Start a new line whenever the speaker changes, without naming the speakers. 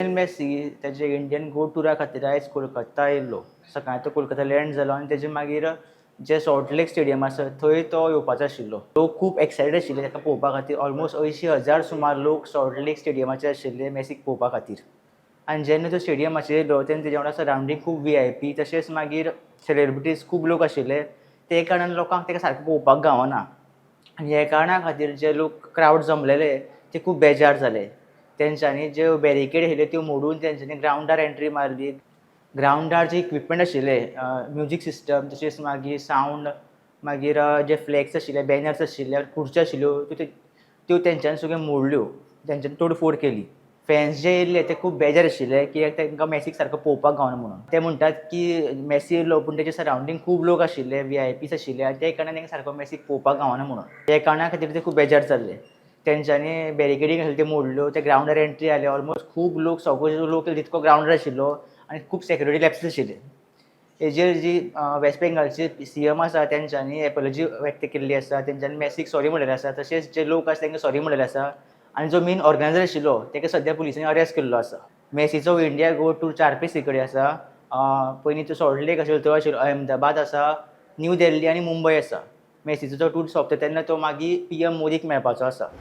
Messi त्याचे Indian गो टुरा खातीर आयज कोलकाता येयल्लो. सकाळीं तो कोलकाता लँड जालो आनी तेजे मागीर जे सॉल्ट लेक स्टेडियम आसा थंय तो येवपाचो आशिल्लो. लोक खूब एक्सायटेड आशिल्ले ताका पळोवपा खातीर. ऑलमोस्ट 80,000 सुमार लोक सॉल्ट लेक स्टेडियमाचेर आशिल्ले मेसीक पळोवपा खातीर. आनी जेन्ना तो स्टेडियमाचेर येयलो तेन्ना तेजे वांगडा सरावंडींग खूब VIP तशेंच मागीर सेलिब्रिटीज खूब लोक आशिल्ले. ते कारणान लोकांक ताका सारको पळोवपाक गावना. आनी हे कारणा खातीर जे लोक क्रावड जमलेले ते खूब बेजार जाले. तेंच्यांनी ज्यो बॅरिकेड आशिल्ल्यो त्यो मोडून तेंच्यांनी ग्रावंडार एंट्री मारली. ग्रावंडार जे इक्विपमेंट आशिल्ले म्युजीक सिस्टम तशेंच मागीर सावंड मागीर जे फ्लॅग्स आशिल्ले बॅनर्स आशिल्ले खुर्च्यो आशिल्ल्यो त्यो तेंच्यांनी सगळ्यो मोडल्यो. तेंच्यांनी तोडफोड केली. फॅन्स जे येयल्ले ते खूब बेजार आशिल्ले कित्याक तांकां मेसीक सारको पळोवपाक गावना म्हणून. ते म्हणटात की मेसी येयल्लो पूण तेजे सरावंडींग खूब लोक आशिल्ले VIPs आशिल्ले आनी ते कारणान तांकां सारको मेसीक पळोवपाक गावना म्हणून. हे कारणा खातीर ते खूब बेजार जाल्ले. तेंच्यांनी बॅरिकेडी आशिल्ल्यो त्यो मोडल्यो. ते ग्रावंडार एंट्री जाले. ऑलमोस्ट खूब लोक सगळो लोक तितको ग्रावंडार आशिल्लो आनी खूब सेक्युरिटी लॅप्स आशिल्ले. हेजेर जी वेस्ट बेंगालचे CM आसा तेंच्यांनी एपॉलॉजी व्यक्त केल्ली आसा. तेंच्यांनी मेसीक सॉरी म्हणलेलें आसा. तशेंच जे लोक आसा तांकां सॉरी म्हणलेलें आसा. आनी जो मेन ऑर्गनायझर आशिल्लो ताका सद्या पुलिसांनी अरेस्ट केल्लो आसा. मेसीचो इंडिया गो टूर 4 प्लेसी कडेन आसा. पयलीं तो सॉल्ट लेक आशिल्लो थंय आशिल्लो, अहमदाबाद आसा, न्यू दिल्ली आनी मुंबय आसा. मेसीचो जो टूर सोंपता तेन्ना तो मागीर PM मोदीक मेळपाचो आसा.